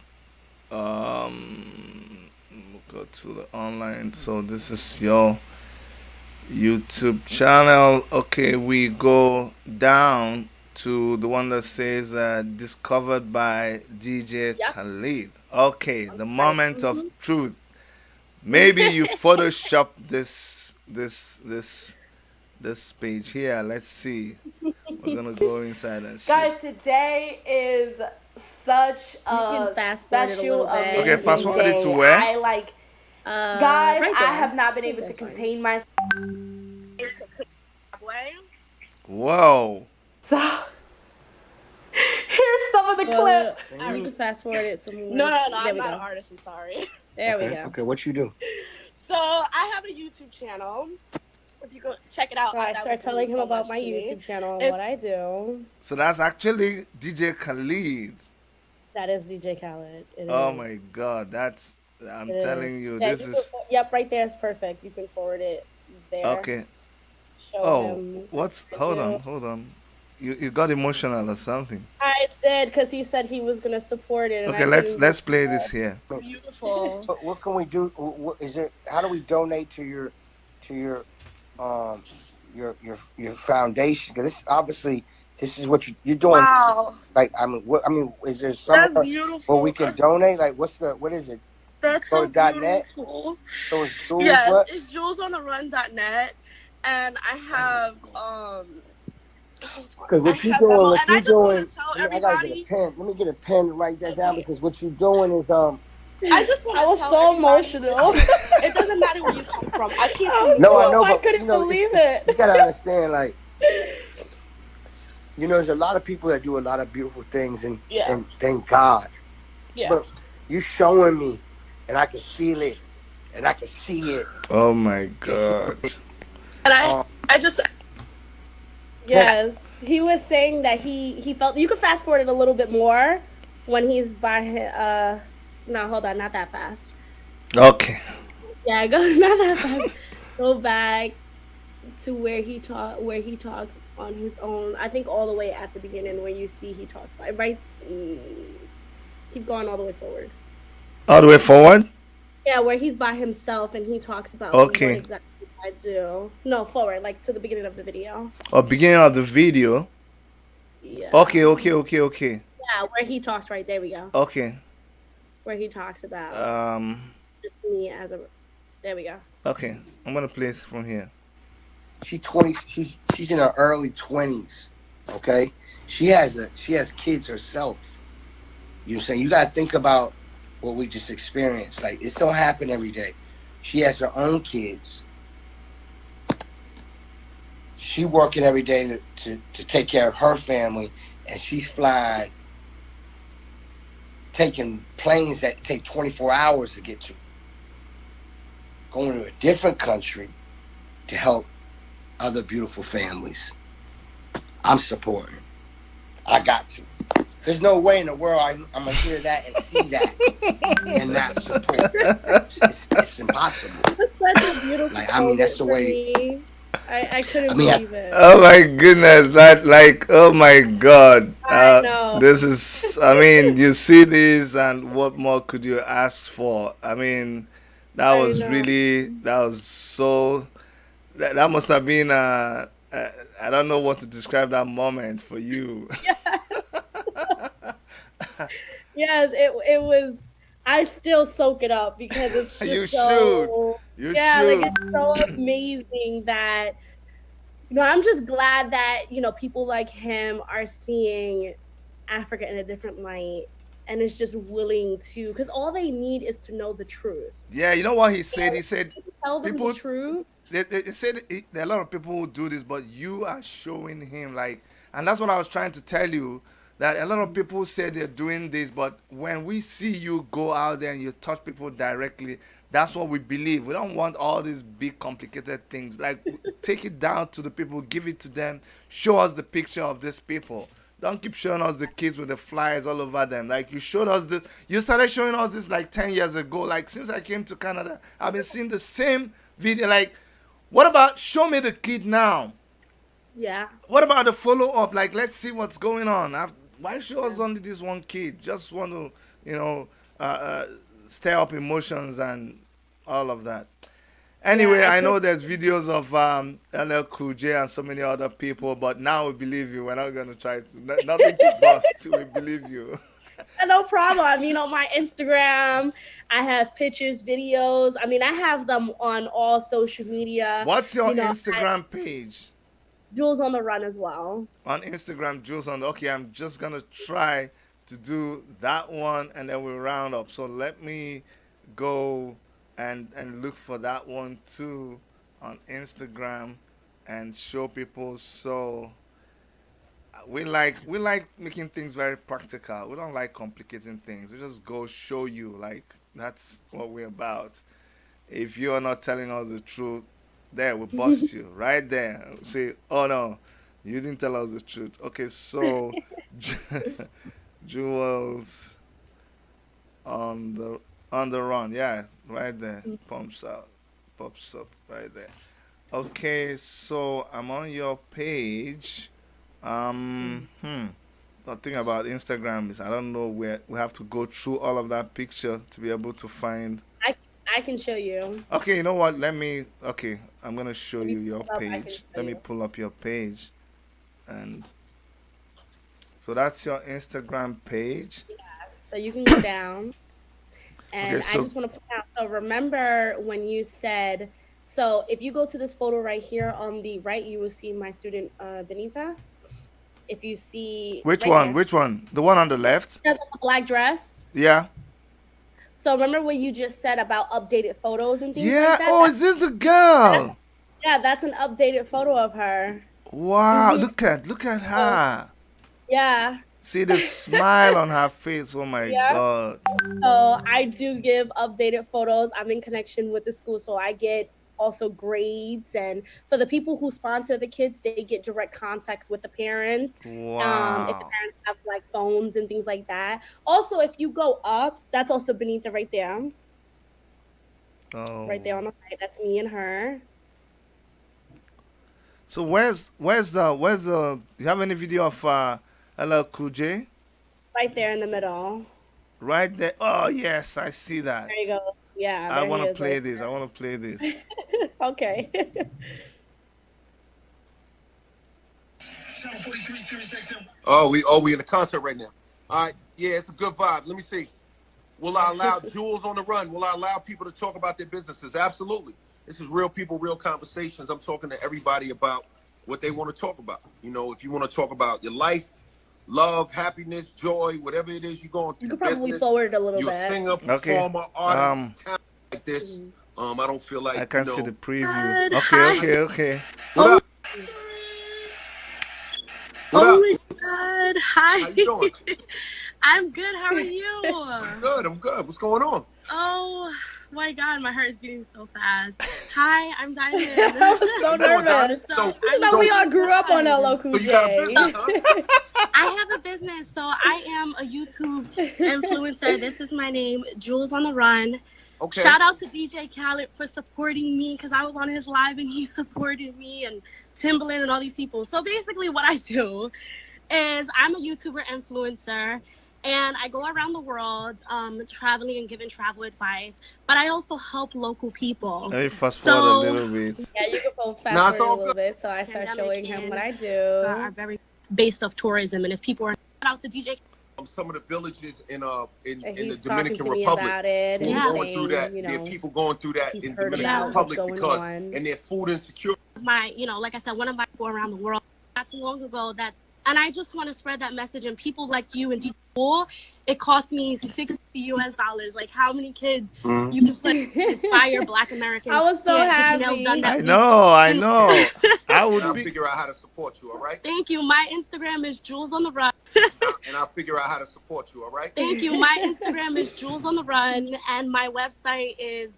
We'll go to the online. So this is your YouTube channel. Okay, we go down to the one that says discovered by DJ Yep, Khalid. Okay, that's the right. moment of truth. Maybe you Photoshop this page here. Let's see. We're gonna go inside and see. Guys, today is such You can a fast forward it a special, little bit. Okay, fast amazing forward it to day. where? I like, guys, Right I there. have not been I think able to that's fine. contain myself. Whoa. So, here's some of the clip. You can fast forward it some more. No, There I'm we not an go. artist. I'm sorry. There we Okay. go. Okay. What you do? So I have a YouTube channel. If you go check it out, So I that start would telling mean him so about much my to me. YouTube channel and It's what I do. So that's actually DJ Khalid. That is DJ Khaled. It Oh my is. God, I'm It is. telling you, Yeah, this you can, is yep, right there is perfect. You can forward it there. okay. Show Oh, him what's what hold on. You got emotional or something. I did because he said he was gonna support it, and Okay, I said he was let's play this here. beautiful. What can we do? What is it? How do we donate to your um your foundation? Because this obviously This is what you're doing. Wow, Like, I mean, is there that's somewhere where we beautiful. can donate? Like, what is it? That's Go so to .net. beautiful. So it's Jules Yes, what? it's julesonTheRun.net, and I have hold on, Because I what you have doing, Venmo, what and I you just want to doing, tell I gotta get a everybody. pen. Let me get a pen to write that down Okay, because what you doing is I just want I to was tell so everybody. emotional. Listen, it doesn't matter where you come from. I came from New no, I York. know, I but couldn't believe it's you it. gotta understand, like, there's a lot of people that do a lot of beautiful things, and Yeah, thank God. yeah. But you showing me, and I can feel it, and I can see it. Oh my And God. And um, I just can, Yes, he was saying that he felt. You could fast forward it a little bit more when he's by his. No, hold on, not that fast. Okay. Yeah, go not that fast. Go back to where he talks on his own. I think all the way at the beginning where you see he talks by right. Keep going all the way forward. All the way forward. Yeah, where he's by himself and he talks about what Okay. exactly I do. No, forward, like to the beginning of the video. Or beginning of the video. Okay. Yeah. Okay. Okay. Okay. Yeah, where he talks right there we go. Okay. Where he talks about Um. just me as a there we go. Okay. I'm gonna play it from here. she's 20. She's in her early 20s. Okay, she has kids herself. You know what I'm saying? You gotta think about what we just experienced. Like, it don't happen every day. She has her own kids. She working every day to take care of her family, and she's flying, taking planes that take 24 hours to get to, going to a different country to help other beautiful families. I'm supporting. I got to. There's no way in the world I'm gonna hear that and see that and not support. It's impossible. That's such a beautiful Like, I mean, that's moment the for way. me. I I couldn't mean, believe it. Oh my goodness, that like oh my God. I know. This is I mean, you see this and what more could you ask for? I mean, that I was know. really that was so that must have been I don't know what to describe that moment for you. Yes, it was. I still soak it up because it's You just should. so. You Yeah, like should. it's so amazing that I'm just glad that people like him are seeing Africa in a different light and is just willing to, because all they need is to know the truth. Yeah, you know what he said? He said Tell them the people truth. they said there are a lot of people who do this, but you are showing him like, and that's what I was trying to tell you. That a lot of people say they're doing this, but when we see you go out there and you touch people directly, that's what we believe. We don't want all these big complicated things. Like, take it down to the people, give it to them, show us the picture of these people. Don't keep showing us the kids with the flyers all over them. Like, you showed us this, you started showing us this like 10 years ago. Like, since I came to Canada, I've been seeing the same video. Like, what about show me the kid now? Yeah. What about the follow up? Like, let's see what's going on. Why show us only this one kid? Just want to, you know, uh, uh, stir up emotions and all of that. Anyway, Yeah, I I could. know there's videos of LL Cool J and so many other people, but now we believe you. We're not going to try to, nothing to bust. We believe you. No problem. I mean, on my Instagram, I have pictures, videos. I mean, I have them on all social media. What's your I Instagram page? Jules on the Run as well. On Instagram, Jules on. Okay, I'm just gonna try to do that one, and then we'll round up. So let me go and look for that one too on Instagram and show people. So we like making things very practical. We don't like complicating things. We just go show you. Like, that's what we're about. If you're not telling us the truth, there we bust you right there. Say, oh no, you didn't tell us the truth. Okay, so Jewels on the run, yeah, right there, pops up right there. Okay, so I'm on your page. The thing about Instagram is I don't know where we have to go through all of that picture to be able to find. I I can show you. Okay, you know what? I'm gonna show If you you pull your it up, I can page. show Let me you. pull up your page, and So that's your Instagram page. So you can go down. Okay, And I so just want to point out, so remember when you said, so if you go to this photo right here on the right, you will see my student Benita. If you see which right one? there, Which one? The one on the left? she has a black dress. Yeah. So remember what you just said about updated photos and things like Yeah. that? Oh, is this the girl? Yeah, that's an updated photo of her. Wow. Hmm. Look at So, her. yeah, See the smile on her face. Oh my yeah. God. So I do give updated photos. I'm in connection with the school, so I get also grades. And for the people who sponsor the kids, they get direct contacts with the parents. If the Wow. parents have like phones and things like that. Also, if you go up, that's also Benita right Oh. there on the right. That's me and her. So where's the you have any video of LL Cool J? Right there in the middle. Right there. Oh yes, I see that. There you go. Yeah, I there want he to is play right this. I want to play this. there. Okay. Oh, we in the concert right now. All right, yeah, it's a good vibe. Let me see. Will I allow Jules on the run? Will I allow people to talk about their businesses? Absolutely. This is real people, real conversations. I'm talking to everybody about what they want to talk about. You know, if you want to talk about your life, love, happiness, joy, whatever it is you're going You through, could probably business, forward a little you're a bit. singer, Okay. performer, artist, Um, talent like this. I don't feel I like, can see the preview. God, Okay, hi. okay, okay. what Oh, up? What oh up? my God. Hi. How you doing? I'm good. How are you? Good, I'm good. What's going on? Oh my God, my heart is beating so fast. Hi, I'm Diamond. I was so How you doing, Don? nervous. So, You know, we all grew up on that. LL Cool so you got a J. business, huh? I have a business, so I am a YouTube influencer. This is my name, Jules on the Run. Okay. Shout out to DJ Khaled for supporting me because I was on his live and he supported me, and Timbaland and all these people. So basically, what I do is I'm a YouTuber influencer. And I go around the world traveling and giving travel advice, but I also help local people. Let me fast forward a So little bit. Yeah, you can go fast Nah, it's forward a all little good. bit. So I start Pandemic showing him what and I are do. very based off tourism, and if people are shout out to DJ, Some of the villages in And the he's talking Dominican to me Republic about it who and are going through saying, that. you There are know, people going through that he's in heard Dominican about what's Republic going because on. and their food insecurity. like I said, one of my people around the world not too long ago and I just want to spread that message, and people like you and people, it cost me $60 US. Like, how many kids you can put inspire Black Americans I was so get your nails done happy. that I week. know. I And would I'll be. figure out how to support you. All right. Thank you. My Instagram is Jules on the Run. And I'll figure out how to support you. All right. Thank you. My Instagram is Jules on the Run, and my website is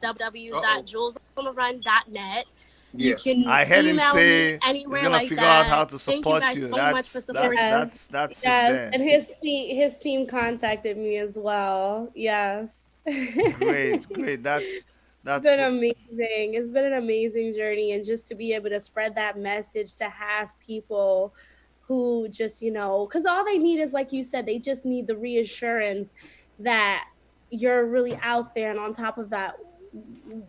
www.julesontheRun.net. You Yeah. can I heard him email say me anywhere he's gonna like figure out how that. to Thank you support guys you. so much for supporting. That's it Yes, there. and his team contacted me as well. Yes. Great, great. It's That's been amazing. It's been an amazing journey, and just to be able to spread that message, to have people who just, because all they need is, like you said, they just need the reassurance that you're really out there, and on top of that,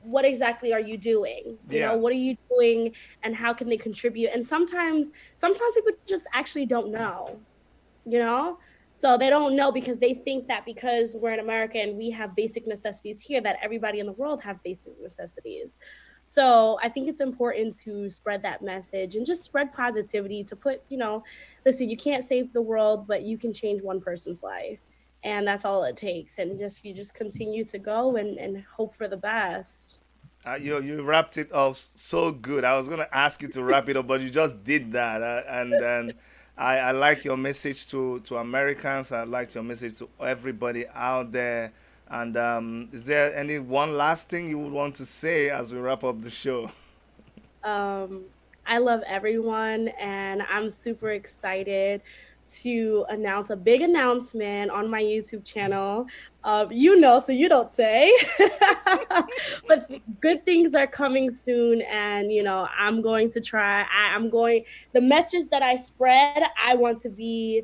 what exactly are you doing? Yeah. What are you doing, and how can they contribute? And sometimes people just actually don't know, you know? So they don't know because they think that because we're in America and we have basic necessities here, that everybody in the world have basic necessities. So I think it's important to spread that message and just spread positivity to put, listen, you can't save the world, but you can change one person's life. And that's all it takes. And you just continue to go and hope for the best. You wrapped it up so good. I was gonna ask you to wrap it up, but you just did that. And I like your message to Americans. I like your message to everybody out there. And is there any one last thing you would want to say as we wrap up the show? I love everyone, and I'm super excited to announce a big announcement on my YouTube channel. So you don't say. But good things are coming soon, and I'm going to try. The message that I spread, I want to be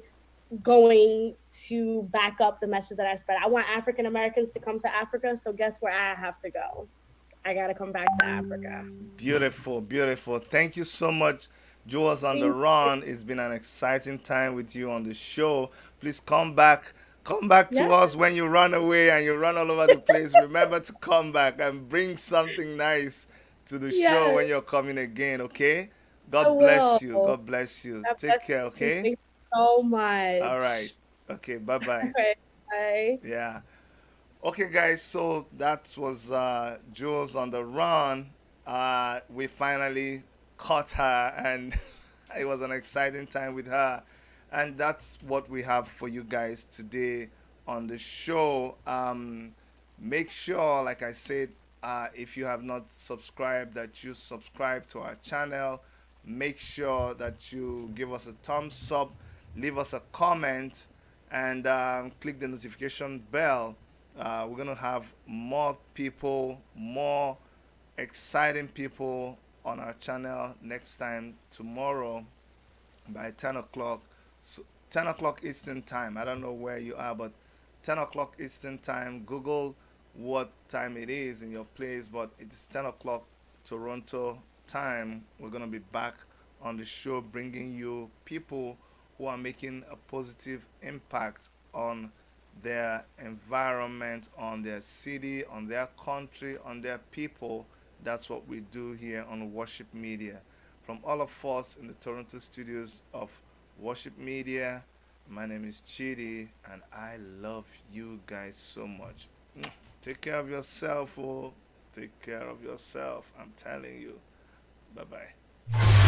going to back up the message that I spread. I want African Americans to come to Africa, so guess where I have to go? I gotta come back to Africa. Beautiful, beautiful. Thank you so much, Jewels on the Thank Run. It's been an exciting time with you on the show. Please come back. Come back you. to Yeah. us when you run away and you run all over the place. Remember to come back and bring something nice to the show Yes, when you're coming again, okay? I God bless will. you. God bless you. God bless Take care, you too. okay? Thank you so All right. much. Okay, bye bye. Okay. Bye. Yeah. Okay, guys, so that was Jules on the Run. We finally caught her, and it was an exciting time with her. And that's what we have for you guys today on the show. Make sure, like I said, if you have not subscribed, that you subscribe to our channel. Make sure that you give us a thumbs up, leave us a comment, and click the notification bell. We're going to have more people, more exciting people on our channel next time tomorrow by 10 o'clock. So 10 o'clock Eastern Time. I don't know where you are, but 10 o'clock Eastern Time. Google what time it is in your place, but it's 10 o'clock Toronto time. We're going to be back on the show bringing you people who are making a positive impact on their environment, on their city, on their country, on their people. That's what we do here on Worship Media. From all of us in the Toronto studios of Worship Media, my name is Chidi, and I love you guys so much. Take care of yourself, oh. Take care of yourself. I'm telling you. Bye bye.